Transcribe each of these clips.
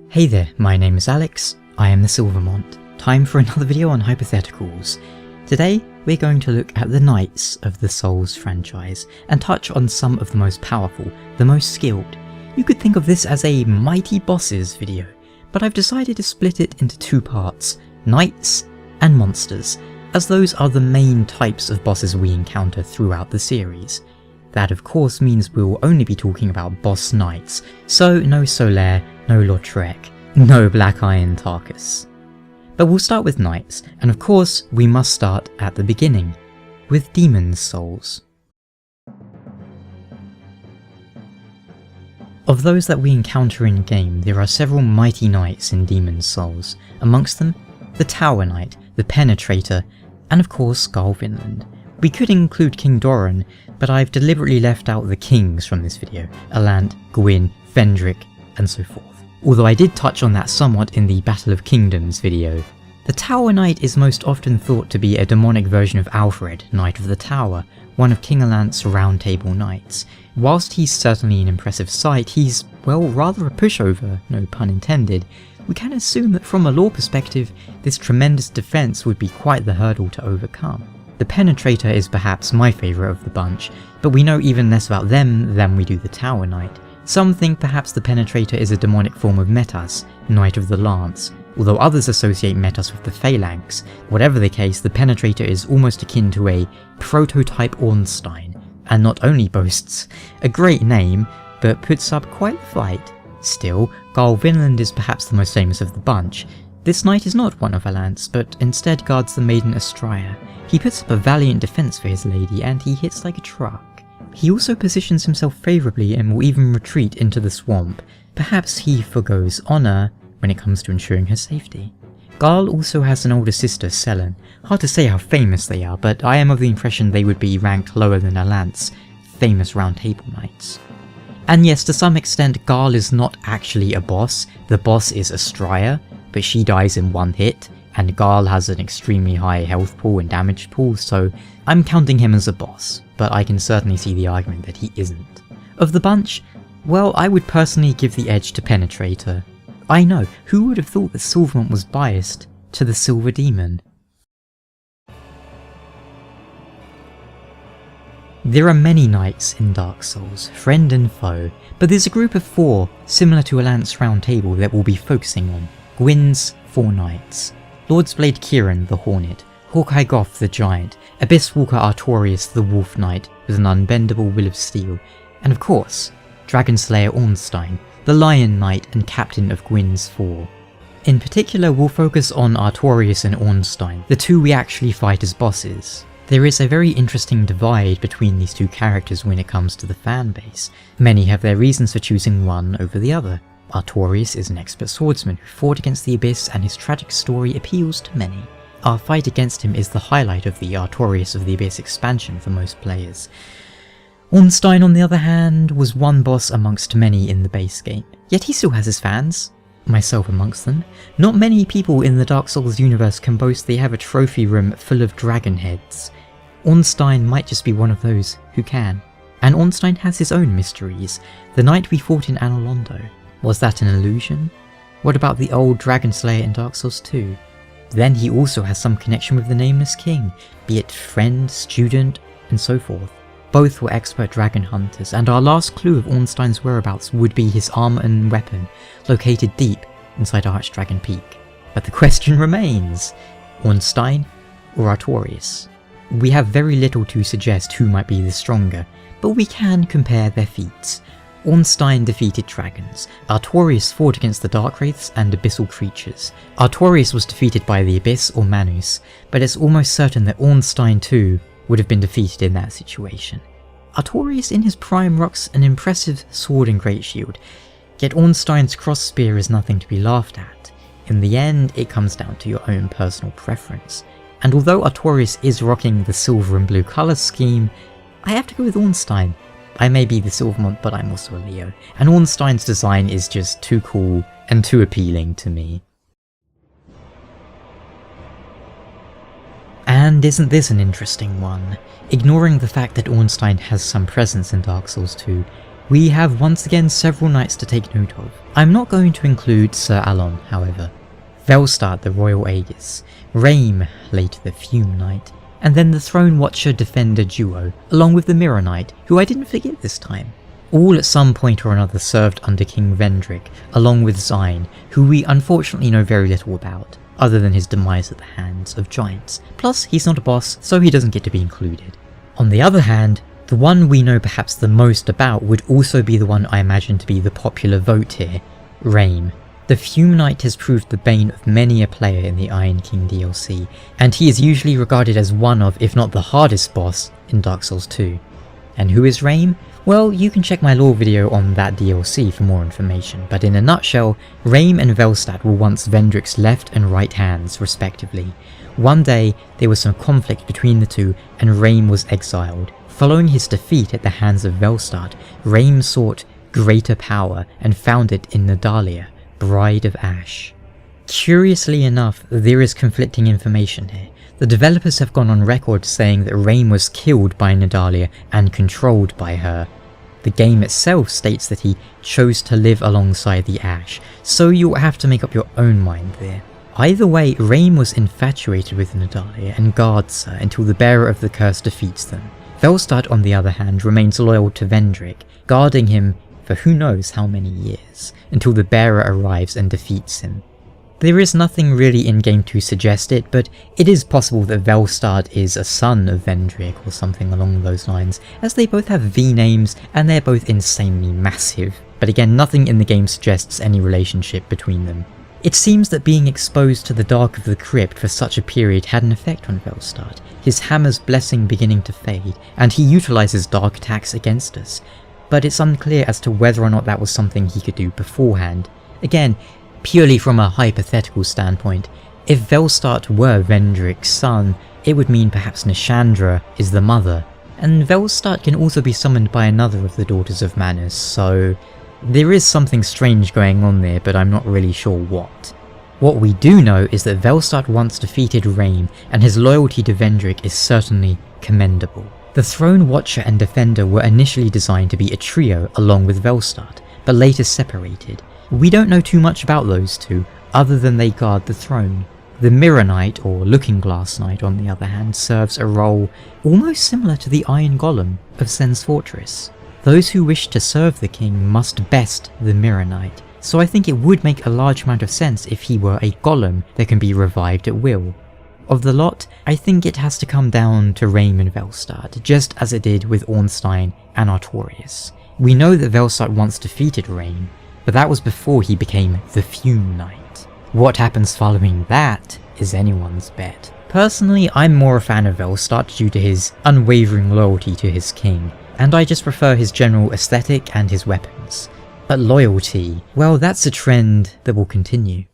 Hey there, my name is Alex, I am the Silvermont. Time for another video on hypotheticals. Today, we're going to look at the Knights of the Souls franchise and touch on some of the most powerful, the most skilled. You could think of this as a Mighty Bosses video, but I've decided to split it into two parts, Knights and Monsters, as those are the main types of bosses we encounter throughout the series. That of course means we'll only be talking about boss knights, so no Solaire, no Lautrec, no Black Iron Tarkus. But we'll start with knights, and of course we must start at the beginning, with Demon's Souls. Of those that we encounter in game, there are several mighty knights in Demon's Souls, amongst them the Tower Knight, the Penetrator, and of course Garl Vinland. We could include King Doran, but I've deliberately left out the kings from this video, Alant, Gwyn, Fendrick, and so forth. Although I did touch on that somewhat in the Battle of Kingdoms video. The Tower Knight is most often thought to be a demonic version of Alfred, Knight of the Tower, one of King Alant's Round Table Knights. Whilst he's certainly an impressive sight, he's, well, rather a pushover, no pun intended. We can assume that from a lore perspective, this tremendous defense would be quite the hurdle to overcome. The Penetrator is perhaps my favourite of the bunch, but we know even less about them than we do the Tower Knight. Some think perhaps the Penetrator is a demonic form of Metas, Knight of the Lance, although others associate Metas with the Phalanx. Whatever the case, the Penetrator is almost akin to a prototype Ornstein, and not only boasts a great name, but puts up quite the fight. Still, Garl Vinland is perhaps the most famous of the bunch. This knight is not one of Alant's, but instead guards the maiden Astraea. He puts up a valiant defense for his lady, and he hits like a truck. He also positions himself favourably and will even retreat into the swamp. Perhaps he forgoes honour when it comes to ensuring her safety. Garl also has an older sister, Selen. Hard to say how famous they are, but I am of the impression they would be ranked lower than Alant's famous Round Table Knights. And yes, to some extent, Garl is not actually a boss. The boss is Astraea, but she dies in one hit, and Garl has an extremely high health pool and damage pool, so I'm counting him as a boss, but I can certainly see the argument that he isn't. Of the bunch, well, I would personally give the edge to Penetrator. I know, who would have thought that Silvermont was biased to the Silver Demon? There are many knights in Dark Souls, friend and foe, but there's a group of 4, similar to Alant's Round Table, that we'll be focusing on. Gwyn's 4 knights. Lord's Blade Kieran the Hornet, Hawkeye Goth the Giant, Abyss Walker Artorias the Wolf Knight with an unbendable will of steel, and of course, Dragonslayer Ornstein, the Lion Knight and captain of Gwyn's 4. In particular, we'll focus on Artorias and Ornstein, the two we actually fight as bosses. There is a very interesting divide between these two characters when it comes to the fanbase. Many have their reasons for choosing one over the other. Artorias is an expert swordsman who fought against the Abyss, and his tragic story appeals to many. Our fight against him is the highlight of the Artorias of the Abyss expansion for most players. Ornstein, on the other hand, was one boss amongst many in the base game, yet he still has his fans, myself amongst them. Not many people in the Dark Souls universe can boast they have a trophy room full of dragon heads. Ornstein might just be one of those who can. And Ornstein has his own mysteries. The night we fought in Anolondo, was that an illusion? What about the old Dragon Slayer in Dark Souls 2? Then he also has some connection with the Nameless King, be it friend, student, and so forth. Both were expert dragon hunters, and our last clue of Ornstein's whereabouts would be his armour and weapon, located deep inside Archdragon Peak. But the question remains, Ornstein or Artorias? We have very little to suggest who might be the stronger, but we can compare their feats. Ornstein defeated dragons, Artorias fought against the Dark Wraiths and abyssal creatures. Artorias was defeated by the Abyss or Manus, but it's almost certain that Ornstein too would have been defeated in that situation. Artorias in his prime rocks an impressive sword and great shield, yet Ornstein's cross spear is nothing to be laughed at. In the end, it comes down to your own personal preference. And although Artorias is rocking the silver and blue colour scheme, I have to go with Ornstein. I may be the Silvermont, but I'm also a Leo, and Ornstein's design is just too cool and too appealing to me. And isn't this an interesting one? Ignoring the fact that Ornstein has some presence in Dark Souls 2, We have once again several knights to take note of. I'm not going to include Sir Alon, however. Velstad, the Royal Aegis, Rame, later the Fume Knight, and then the Throne Watcher Defender duo, along with the Mirror Knight, who I didn't forget this time. All at some point or another served under King Vendrick, along with Zyne, who we unfortunately know very little about, other than his demise at the hands of giants. Plus, he's not a boss, so he doesn't get to be included. On the other hand, the one we know perhaps the most about would also be the one I imagine to be the popular vote here, Rame. The Fume Knight has proved the bane of many a player in the Iron King DLC, and he is usually regarded as one of, if not the hardest boss, in Dark Souls 2. And who is Rame? Well, you can check my lore video on that DLC for more information, but in a nutshell, Rame and Velstad were once Vendrick's left and right hands, respectively. One day, there was some conflict between the two, and Rame was exiled. Following his defeat at the hands of Velstad, Rame sought greater power and found it in Nadalia, Bride of Ash. Curiously enough, there is conflicting information here. The developers have gone on record saying that Rame was killed by Nadalia and controlled by her. The game itself states that he chose to live alongside the Ash, so you'll have to make up your own mind there. Either way, Rame was infatuated with Nadalia and guards her until the bearer of the curse defeats them. Velstad, on the other hand, remains loyal to Vendrick, guarding him for who knows how many years, until the bearer arrives and defeats him. There is nothing really in-game to suggest it, but it is possible that Velstad is a son of Vendrick or something along those lines, as they both have V names and they're both insanely massive. But again, nothing in the game suggests any relationship between them. It seems that being exposed to the dark of the crypt for such a period had an effect on Velstad, his hammer's blessing beginning to fade, and he utilises dark attacks against us. But it's unclear as to whether or not that was something he could do beforehand. Again, purely from a hypothetical standpoint, if Velstad were Vendrick's son, it would mean perhaps Nishandra is the mother, and Velstad can also be summoned by another of the Daughters of Manus, so there is something strange going on there, but I'm not really sure what. What we do know is that Velstad once defeated Rame, and his loyalty to Vendrick is certainly commendable. The Throne Watcher and Defender were initially designed to be a trio along with Velstad, but later separated. We don't know too much about those two, other than they guard the throne. The Mirror Knight, or Looking Glass Knight on the other hand, serves a role almost similar to the Iron Golem of Sen's Fortress. Those who wish to serve the king must best the Mirror Knight, so I think it would make a large amount of sense if he were a golem that can be revived at will. Of the lot, I think it has to come down to Rame and Velstad, just as it did with Ornstein and Artorias. We know that Velstad once defeated Rame, but that was before he became the Fume Knight. What happens following that is anyone's bet. Personally, I'm more a fan of Velstad due to his unwavering loyalty to his king, and I just prefer his general aesthetic and his weapons. But loyalty, well, that's a trend that will continue.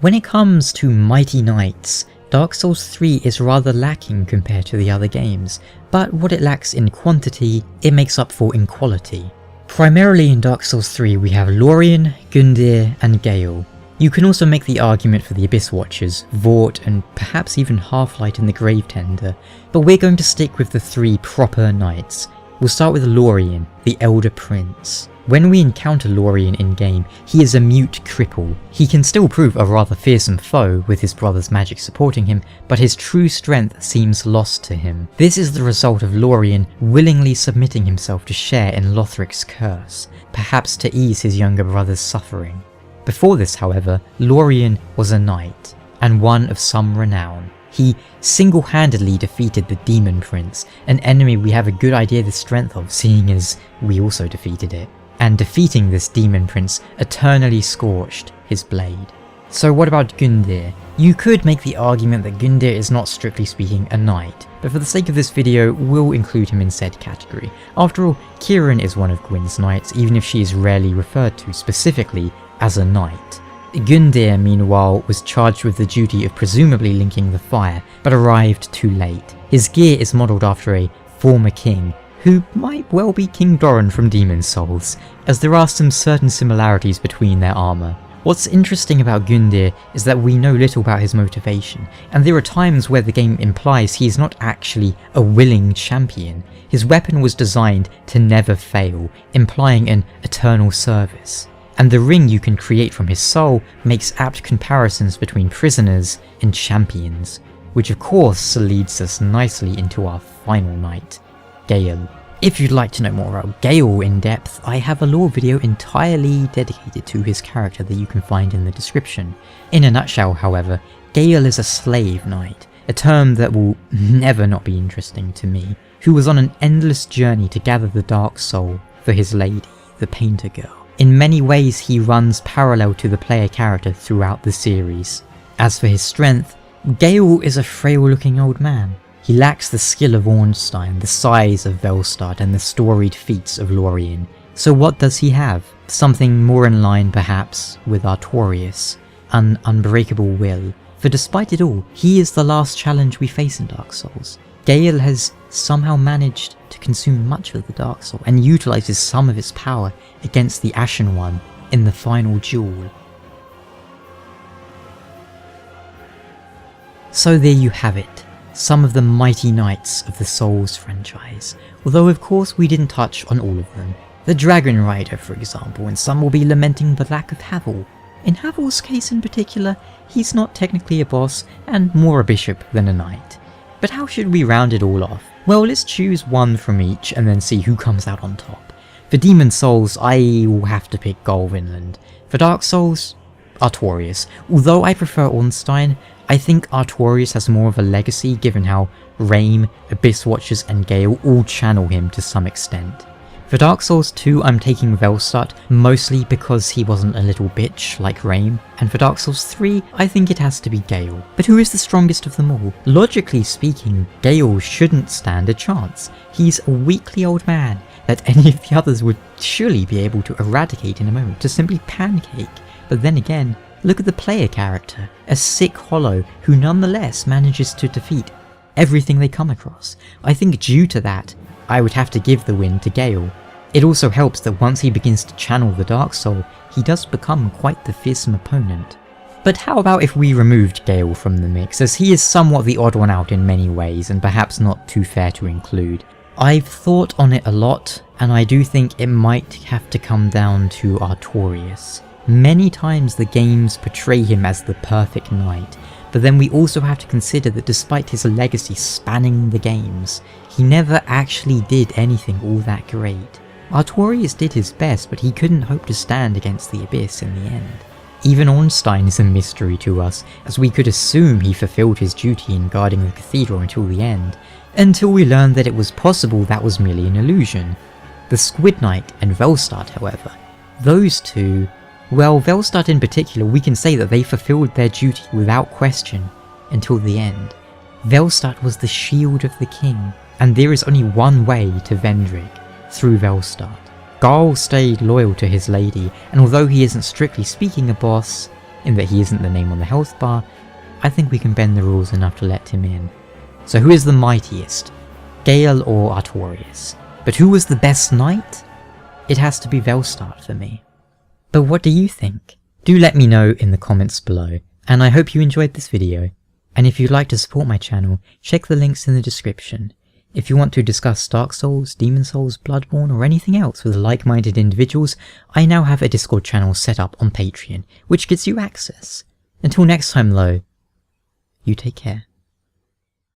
When it comes to mighty knights, Dark Souls 3 is rather lacking compared to the other games, but what it lacks in quantity, it makes up for in quality. Primarily in Dark Souls 3 we have Lorien, Gundyr and Gale. You can also make the argument for the Abyss Watchers, Vort and perhaps even Half-Light and the Gravetender, but we're going to stick with the three proper knights. We'll start with Lorien, the Elder Prince. When we encounter Lorien in-game, he is a mute cripple. He can still prove a rather fearsome foe with his brother's magic supporting him, but his true strength seems lost to him. This is the result of Lorien willingly submitting himself to share in Lothric's curse, perhaps to ease his younger brother's suffering. Before this, however, Lorien was a knight, and one of some renown. He single-handedly defeated the Demon Prince, an enemy we have a good idea the strength of, seeing as we also defeated it. And defeating this Demon Prince eternally scorched his blade. So what about Gundyr? You could make the argument that Gundyr is not strictly speaking a knight, but for the sake of this video, we'll include him in said category. After all, Kirin is one of Gwyn's knights, even if she is rarely referred to specifically as a knight. Gundyr, meanwhile, was charged with the duty of presumably linking the fire, but arrived too late. His gear is modelled after a former king, who might well be King Doran from Demon's Souls, as there are some certain similarities between their armour. What's interesting about Gundyr is that we know little about his motivation, and there are times where the game implies he is not actually a willing champion. His weapon was designed to never fail, implying an eternal service. And the ring you can create from his soul makes apt comparisons between prisoners and champions, which of course leads us nicely into our final knight, Gale. If you'd like to know more about Gale in depth, I have a lore video entirely dedicated to his character that you can find in the description. In a nutshell, however, Gale is a slave knight, a term that will never not be interesting to me, who was on an endless journey to gather the dark soul for his lady, the painter girl. In many ways he runs parallel to the player character throughout the series. As for his strength, Gale is a frail looking old man. He lacks the skill of Ornstein, the size of Velstad, and the storied feats of Lorien. So what does he have? Something more in line perhaps with Artorias, an unbreakable will. For despite it all, he is the last challenge we face in Dark Souls. Gale has somehow managed to consume much of the Dark Soul and utilises some of its power against the Ashen One in the final duel. So there you have it. Some of the mighty knights of the Souls franchise, although of course we didn't touch on all of them. The Dragon Rider for example, and some will be lamenting the lack of Havel. In Havel's case in particular, he's not technically a boss and more a bishop than a knight. But how should we round it all off? Well, let's choose one from each and then see who comes out on top. For Demon Souls, I will have to pick Golvinland. For Dark Souls, Artorias. Although I prefer Ornstein, I think Artorias has more of a legacy given how Rame, Abyss Watchers and Gale all channel him to some extent. For Dark Souls 2 I'm taking Velstad, mostly because he wasn't a little bitch like Rame, and for Dark Souls 3 I think it has to be Gale. But who is the strongest of them all? Logically speaking, Gale shouldn't stand a chance. He's a weakly old man that any of the others would surely be able to eradicate in a moment, to simply pancake. But then again, look at the player character, a sick hollow who nonetheless manages to defeat everything they come across. I think due to that, I would have to give the win to Gale. It also helps that once he begins to channel the Dark Soul, he does become quite the fearsome opponent. But how about if we removed Gale from the mix, as he is somewhat the odd one out in many ways and perhaps not too fair to include. I've thought on it a lot, and I do think it might have to come down to Artorias. Many times the games portray him as the perfect knight, but then we also have to consider that despite his legacy spanning the games, he never actually did anything all that great. Artorias did his best, but he couldn't hope to stand against the Abyss in the end. Even Ornstein is a mystery to us, as we could assume he fulfilled his duty in guarding the cathedral until the end, until we learned that it was possible that was merely an illusion. The Squid Knight and Velstad, however, those two, well, Velstad in particular, we can say that they fulfilled their duty without question until the end. Velstad was the shield of the king, and there is only one way to Vendrick, through Velstad. Garl stayed loyal to his lady, and although he isn't strictly speaking a boss, in that he isn't the name on the health bar, I think we can bend the rules enough to let him in. So who is the mightiest? Gale or Artorias? But who was the best knight? It has to be Velstad for me. But what do you think? Do let me know in the comments below, and I hope you enjoyed this video. And if you'd like to support my channel, check the links in the description. If you want to discuss Dark Souls, Demon Souls, Bloodborne or anything else with like-minded individuals, I now have a Discord channel set up on Patreon, which gets you access. Until next time though, you take care.